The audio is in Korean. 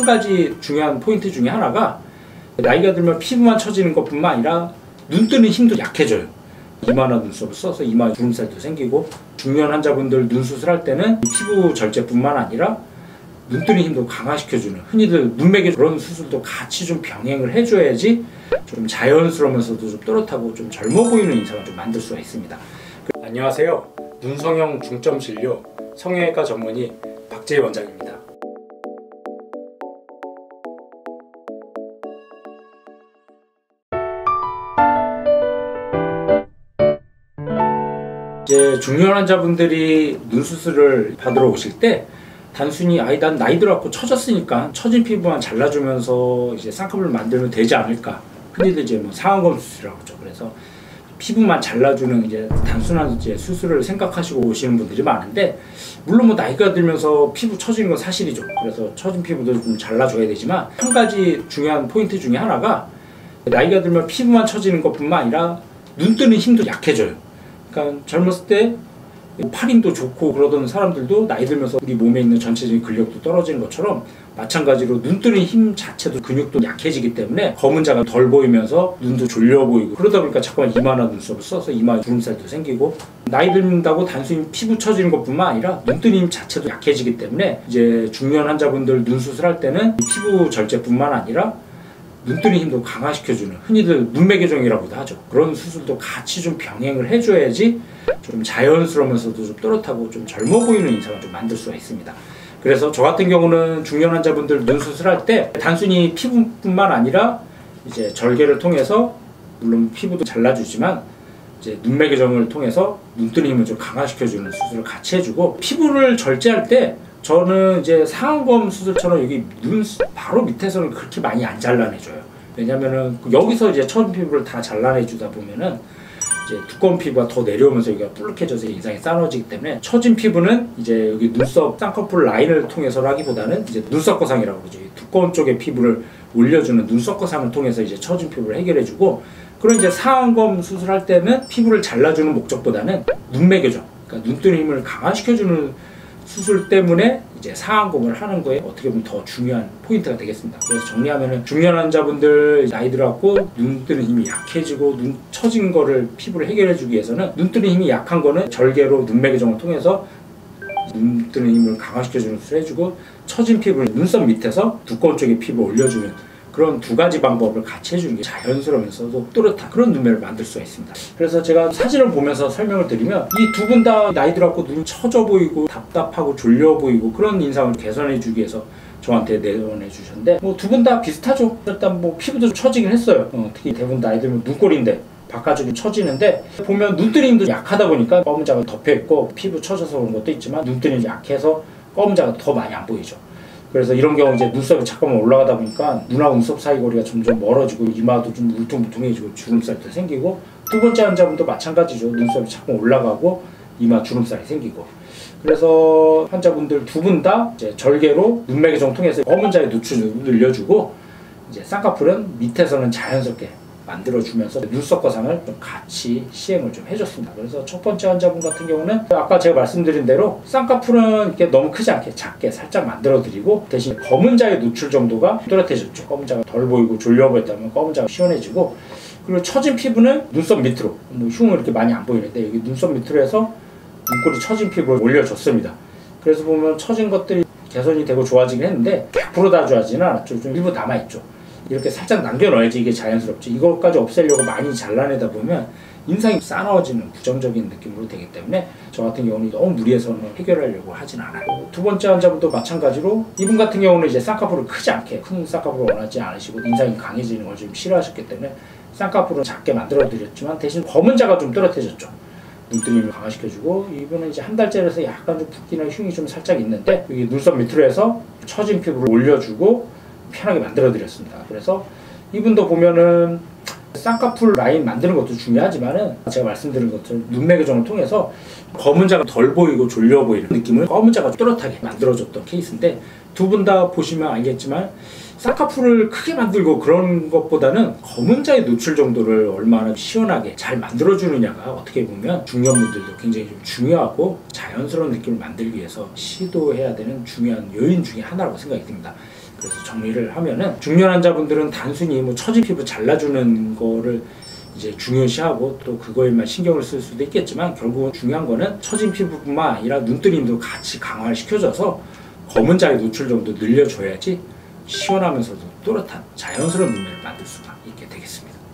가지 중요한 포인트 중에 하나가 나이가 들면 피부만 처지는 것뿐만 아니라 눈 뜨는 힘도 약해져요. 이마나 눈썹을 써서 이마에 주름살도 생기고, 중년 환자분들 눈 수술할 때는 피부 절제뿐만 아니라 눈 뜨는 힘도 강화시켜주는, 흔히들 눈매개 그런 수술도 같이 좀 병행을 해줘야지 좀 자연스러우면서도 좀 또렷하고 좀 젊어 보이는 인상을 좀 만들 수가 있습니다. 안녕하세요. 눈성형 중점 진료 성형외과 전문의 박재희 원장입니다. 이제 중년 환자분들이 눈 수술을 받으러 오실 때 단순히 난 나이 들어갖고 처졌으니까 처진 피부만 잘라주면서 이제 쌍꺼풀을 만들면 되지 않을까, 흔히들 이제 뭐 상안검 수술이라고 하죠. 그래서 피부만 잘라주는 이제 단순한 이제 수술을 생각하시고 오시는 분들이 많은데, 물론 뭐 나이가 들면서 피부 처지는 건 사실이죠. 그래서 처진 피부도 좀 잘라줘야 되지만, 한 가지 중요한 포인트 중에 하나가 나이가 들면 피부만 처지는 것뿐만 아니라 눈 뜨는 힘도 약해져요. 그러니까 젊었을 때 팔 힘도 좋고 그러던 사람들도 나이 들면서 우리 몸에 있는 전체적인 근력도 떨어지는 것처럼, 마찬가지로 눈 뜨는 힘 자체도 근육도 약해지기 때문에 검은 자가 덜 보이면서 눈도 졸려 보이고, 그러다 보니까 자꾸만 이마나 눈썹을 써서 이마에 주름살도 생기고, 나이 든다고 단순히 피부 처지는 것뿐만 아니라 눈 뜨는 힘 자체도 약해지기 때문에 이제 중년 환자분들 눈 수술할 때는 피부 절제뿐만 아니라 눈 뜨는 힘도 강화시켜주는, 흔히들 눈매개정이라고도 하죠. 그런 수술도 같이 좀 병행을 해줘야지 좀 자연스러우면서도 좀 또렷하고 좀 젊어 보이는 인상을 좀 만들 수가 있습니다. 그래서 저 같은 경우는 중년 환자분들 눈 수술할 때 단순히 피부뿐만 아니라 이제 절개를 통해서, 물론 피부도 잘라주지만 이제 눈매개정을 통해서 눈 뜨는 힘을 좀 강화시켜주는 수술을 같이 해주고, 피부를 절제할 때 저는 이제 상안검 수술처럼 여기 눈 바로 밑에서는 그렇게 많이 안 잘라내줘요. 왜냐면은 여기서 이제 처진 피부를 다 잘라내주다 보면은 이제 두꺼운 피부가 더 내려오면서 여기가 뿔룩해져서 인상이 싸늘해지기 때문에, 처진 피부는 이제 여기 눈썹 쌍꺼풀 라인을 통해서라기보다는 이제 눈썹거상이라고 그러죠. 두꺼운 쪽의 피부를 올려주는 눈썹거상을 통해서 이제 처진 피부를 해결해주고, 그런 이제 상안검 수술할 때는 피부를 잘라주는 목적보다는 눈매개정, 그러니까 눈 뜨는 힘을 강화시켜주는 수술 때문에 이제 상안검을 하는 거에 어떻게 보면 더 중요한 포인트가 되겠습니다. 그래서 정리하면은, 중년 환자분들 나이 들어갖고 눈 뜨는 힘이 약해지고 눈 처진 거를 피부를 해결해주기 위해서는, 눈 뜨는 힘이 약한 거는 절개로 눈매개정을 통해서 눈 뜨는 힘을 강화시켜주는 수술을 해주고, 처진 피부는 눈썹 밑에서 두꺼운 쪽에 피부 올려주는 그런 두 가지 방법을 같이 해주는 게 자연스러우면서도 또렷한 그런 눈매를 만들 수가 있습니다. 그래서 제가 사진을 보면서 설명을 드리면, 이 두 분 다 나이 들어갖고 눈이 처져 보이고 답답하고 졸려 보이고 그런 인상을 개선해 주기 위해서 저한테 내원해 주셨는데, 뭐 두 분 다 비슷하죠. 일단 뭐 피부도 처지긴 했어요. 특히 대부분 나이 들면 눈꼬리인데 바깥쪽이 처지는데, 보면 눈 뜨는 힘도 약하다 보니까 검은 자가 덮여 있고, 피부 처져서 그런 것도 있지만 눈 뜨는 힘이 약해서 검은 자가 더 많이 안 보이죠. 그래서 이런 경우 이제 눈썹이 잠깐만 올라가다 보니까 눈하고 눈썹 사이 거리가 점점 멀어지고, 이마도 좀 울퉁불퉁해지고 주름살도 생기고, 두 번째 환자분도 마찬가지죠. 눈썹이 자꾸 올라가고 이마 주름살이 생기고. 그래서 환자분들 두 분 다 이제 절개로 눈매개정 통해서 검은 자의 노출을 늘려주고, 이제 쌍꺼풀은 밑에서는 자연스럽게 만들어주면서 눈썹 거상을 좀 같이 시행을 좀 해줬습니다. 그래서 첫 번째 환자분 같은 경우는 아까 제가 말씀드린 대로 쌍꺼풀은 이렇게 너무 크지 않게 작게 살짝 만들어드리고, 대신 검은 자의 노출 정도가 또렷해졌죠. 검은 자가 덜 보이고 졸려 보였다면 검은 자가 시원해지고, 그리고 처진 피부는 눈썹 밑으로, 뭐 흉은 이렇게 많이 안 보이는데 여기 눈썹 밑으로 해서 눈꼬리 처진 피부를 올려줬습니다. 그래서 보면 처진 것들이 개선이 되고 좋아지긴 했는데 100% 다 좋아지는 않았죠. 좀 일부 남아있죠. 이렇게 살짝 남겨놔야지 이게 자연스럽지, 이것까지 없애려고 많이 잘라내다 보면 인상이 싸나워지는 부정적인 느낌으로 되기 때문에, 저 같은 경우는 너무 무리해서는 해결하려고 하진 않아요. 두 번째 환자분도 마찬가지로, 이분 같은 경우는 이제 쌍꺼풀을 크지 않게, 큰 쌍꺼풀을 원하지 않으시고 인상이 강해지는 걸 좀 싫어하셨기 때문에 쌍꺼풀을 작게 만들어 드렸지만, 대신 검은 자가 좀 또렷해졌죠. 눈뜨림을 강화시켜주고, 이분은 이제 한 달째라서 약간 좀 붓기나 흉이 좀 살짝 있는데 여기 눈썹 밑으로 해서 처진 피부를 올려주고 편하게 만들어 드렸습니다. 그래서 이분도 보면은 쌍꺼풀 라인 만드는 것도 중요하지만은, 제가 말씀드린 것처럼 눈매개정을 통해서 검은 자가 덜 보이고 졸려 보이는 느낌을 검은 자가 또렷하게 만들어줬던 케이스인데, 두 분 다 보시면 알겠지만 쌍꺼풀을 크게 만들고 그런 것보다는 검은 자의 노출 정도를 얼마나 시원하게 잘 만들어주느냐가 어떻게 보면 중년분들도 굉장히 좀 중요하고 자연스러운 느낌을 만들기 위해서 시도해야 되는 중요한 요인 중에 하나라고 생각이 듭니다. 그래서 정리를 하면은 중년 환자분들은 단순히 뭐 처진 피부 잘라주는 거를 이제 중요시하고 또 그거에만 신경을 쓸 수도 있겠지만 결국은 중요한 거는 처진 피부뿐만 아니라 눈뜨림도 같이 강화를 시켜줘서 검은 자의 노출 정도 늘려줘야지 시원하면서도 또렷한 자연스러운 눈매를 만들 수가 있게 되겠습니다.